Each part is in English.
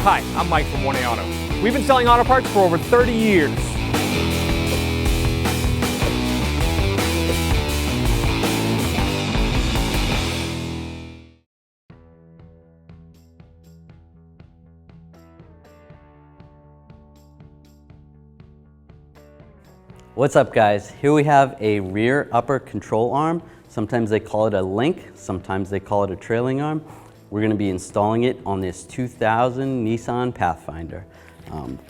Hi, I'm Mike from 1A Auto. We've been selling auto parts for over 30 years. What's up, guys? Here we have a rear upper control arm. Sometimes they call it a link, sometimes they call it a trailing arm. We're going to be installing it on this 2000 Nissan Pathfinder.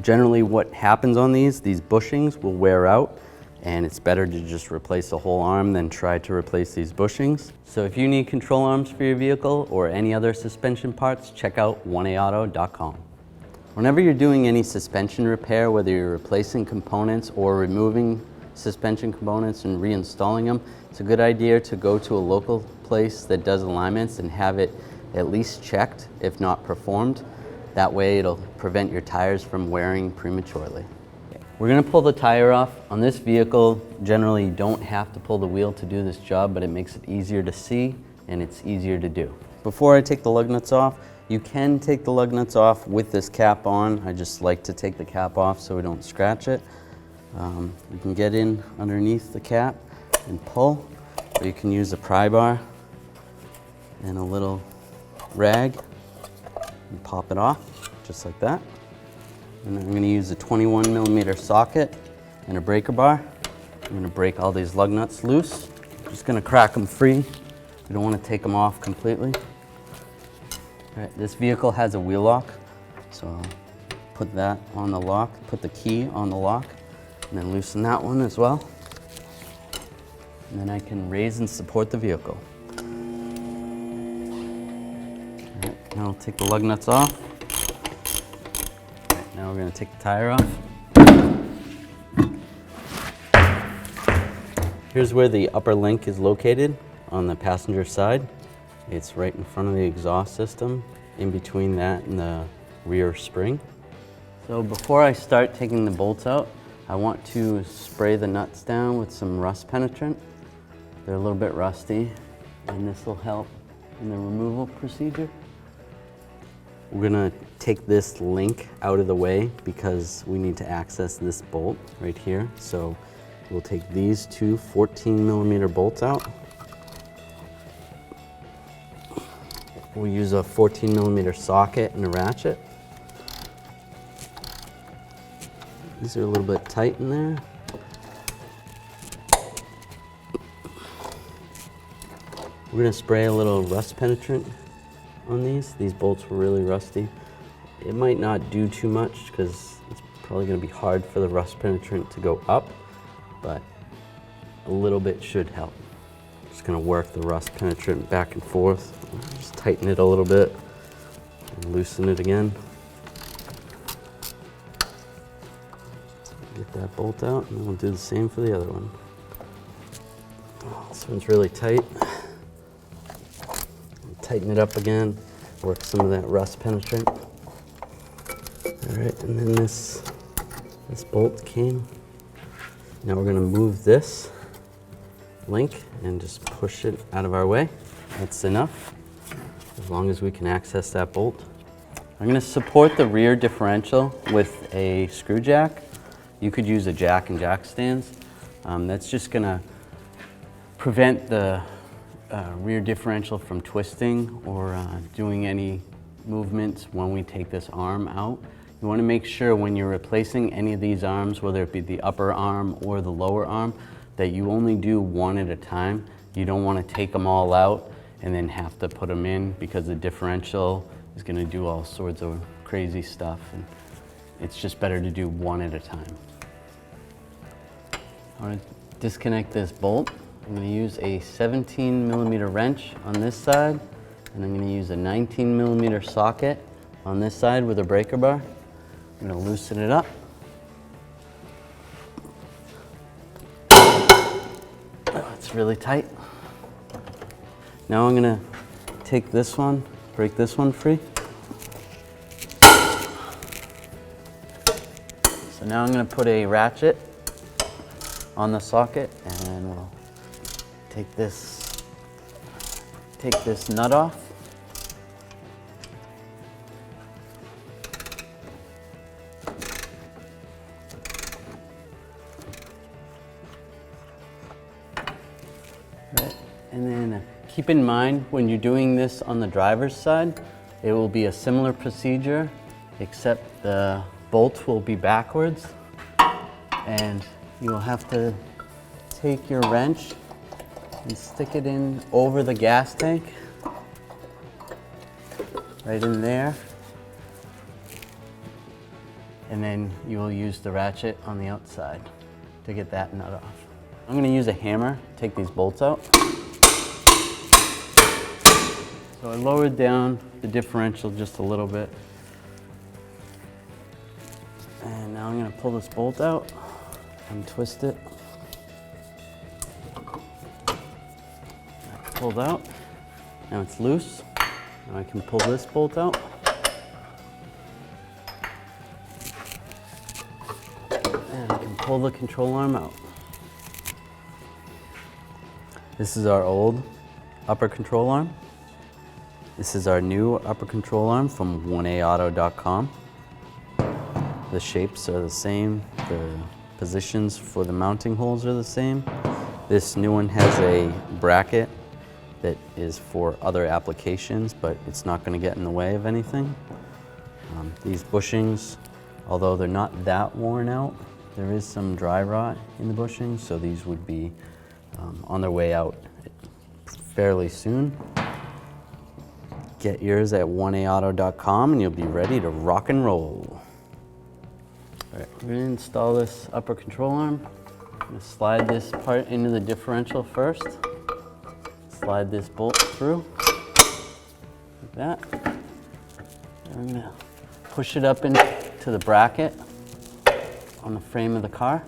Generally what happens on these bushings will wear out, and it's better to just replace the whole arm than try to replace these bushings. So if you need control arms for your vehicle or any other suspension parts, check out 1aauto.com. Whenever you're doing any suspension repair, whether you're replacing components or removing suspension components and reinstalling them, it's a good idea to go to a local place that does alignments and have it at least checked, if not performed. That way it'll prevent your tires from wearing prematurely. We're going to pull the tire off. On this vehicle, generally you don't have to pull the wheel to do this job, but it makes it easier to see and it's easier to do. Before I take the lug nuts off, you can take the lug nuts off with this cap on. I just like to take the cap off so we don't scratch it. You can get in underneath the cap and pull, or you can use a pry bar and a little rag and pop it off, just like that. And then I'm going to use a 21mm socket and a breaker bar. I'm going to break all these lug nuts loose. I'm just going to crack them free. We don't want to take them off completely. All right, this vehicle has a wheel lock, so I'll put that on the lock, put the key on the lock, and then loosen that one as well. And then I can raise and support the vehicle. All right, now I'll take the lug nuts off. All right, now we're going to take the tire off. Here's where the upper link is located on the passenger side. It's right in front of the exhaust system, in between that and the rear spring. So before I start taking the bolts out, I want to spray the nuts down with some rust penetrant. They're a little bit rusty, and this will help in the removal procedure. We're gonna take this link out of the way because we need to access this bolt right here. So we'll take these two 14mm bolts out. We'll use a 14mm socket and a ratchet. These are a little bit tight in there. We're going to spray a little rust penetrant on these. These bolts were really rusty. It might not do too much because it's probably going to be hard for the rust penetrant to go up, but a little bit should help. Just going to work the rust penetrant back and forth. Just tighten it a little bit and loosen it again. Get that bolt out, and then we'll do the same for the other one. Oh, this one's really tight. Tighten it up again, work some of that rust penetrant. All right, and then this bolt came. Now we're going to move this link and just push it out of our way. That's enough, as long as we can access that bolt. I'm going to support the rear differential with a screw jack. You could use a jack and jack stands. That's just going to prevent the rear differential from twisting or doing any movements when we take this arm out. You want to make sure when you're replacing any of these arms, whether it be the upper arm or the lower arm, that you only do one at a time. You don't want to take them all out and then have to put them in, because the differential is going to do all sorts of crazy stuff, and it's just better to do one at a time. I want to disconnect this bolt. I'm going to use a 17mm wrench on this side, and I'm going to use a 19mm socket on this side with a breaker bar. I'm going to loosen it up. Oh, it's really tight. Now I'm going to take this one, break this one free. So now I'm going to put a ratchet on the socket, and we'll take this nut off. And then keep in mind when you're doing this on the driver's side, it will be a similar procedure, except the bolts will be backwards. And you'll have to take your wrench and stick it in over the gas tank, right in there. And then you will use the ratchet on the outside to get that nut off. I'm going to use a hammer to take these bolts out. So I lowered down the differential just a little bit. And now I'm going to pull this bolt out and twist it. Pulled out. Now it's loose. Now I can pull this bolt out. And I can pull the control arm out. This is our old upper control arm. This is our new upper control arm from 1aauto.com. The shapes are the same. The positions for the mounting holes are the same. This new one has a bracket that is for other applications, but it's not going to get in the way of anything. These bushings, although they're not that worn out, there is some dry rot in the bushings, so these would be on their way out fairly soon. Get yours at 1aauto.com and you'll be ready to rock and roll. All right, we're going to install this upper control arm. I'm going to slide this part into the differential first. Slide this bolt through, like that. And I'm going to push it up into the bracket on the frame of the car.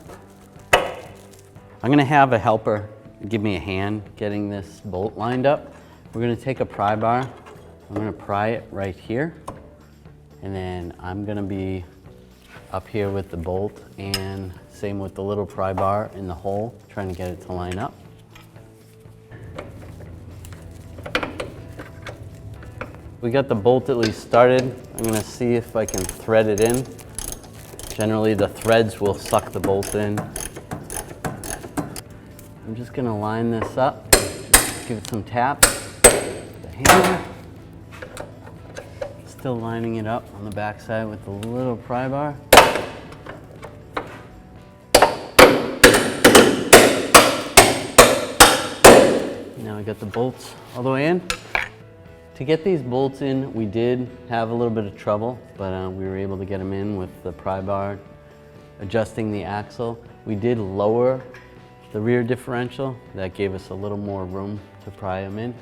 I'm going to have a helper give me a hand getting this bolt lined up. We're going to take a pry bar. I'm going to pry it right here. And then I'm going to be up here with the bolt, and same with the little pry bar in the hole, trying to get it to line up. We got the bolt at least started. I'm going to see if I can thread it in. Generally the threads will suck the bolt in. I'm just going to line this up, give it some taps with the hammer. Still lining it up on the back side with the little pry bar. Now I got the bolts all the way in. To get these bolts in, we did have a little bit of trouble, but we were able to get them in with the pry bar, adjusting the axle. We did lower the rear differential. That gave us a little more room to pry them in.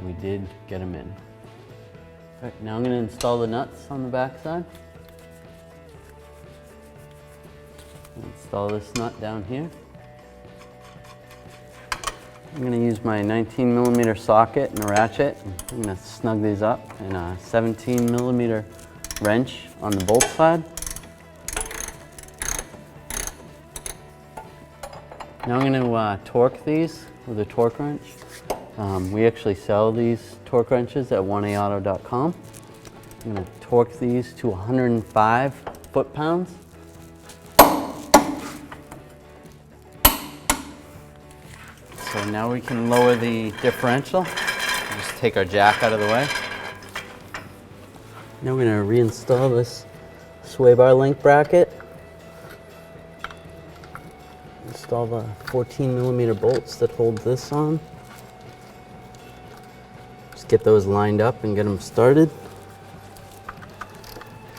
We did get them in. All right, now I'm going to install the nuts on the back side. Install this nut down here. I'm going to use my 19mm socket and a ratchet. I'm going to snug these up, and a 17mm wrench on the bolt side. Now I'm going to torque these with a torque wrench. We actually sell these torque wrenches at 1aauto.com. I'm going to torque these to 105 foot-pounds. So now we can lower the differential. Just take our jack out of the way. Now we're going to reinstall this sway bar link bracket. Install the 14mm bolts that hold this on. Just get those lined up and get them started.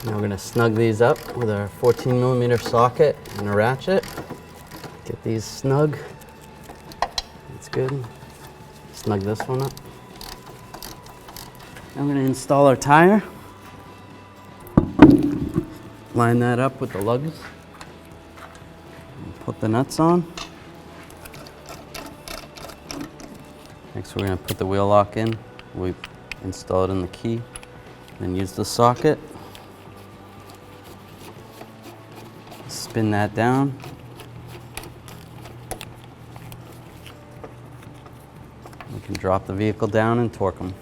Now we're going to snug these up with our 14mm socket and a ratchet. Get these snug. That's good. Snug this one up. Now we're going to install our tire. Line that up with the lugs. Put the nuts on. Next we're going to put the wheel lock in. We install it in the key. Then use the socket. Spin that down. We can drop the vehicle down and torque them.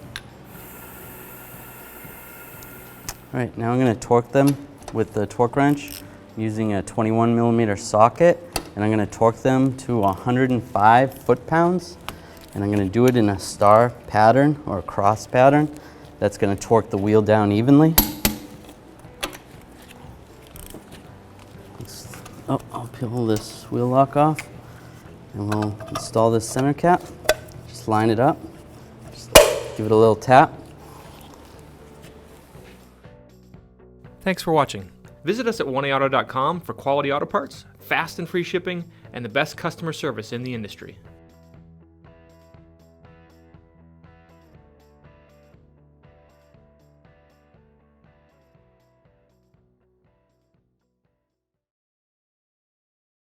All right, now I'm going to torque them with the torque wrench using a 21mm socket, and I'm going to torque them to 105 foot-pounds. And I'm going to do it in a star pattern or a cross pattern. That's going to torque the wheel down evenly. I'll peel this wheel lock off and we'll install this center cap. Just line it up, just give it a little tap. Thanks for watching. Visit us at oneauto.com for quality auto parts, fast and free shipping, and the best customer service in the industry.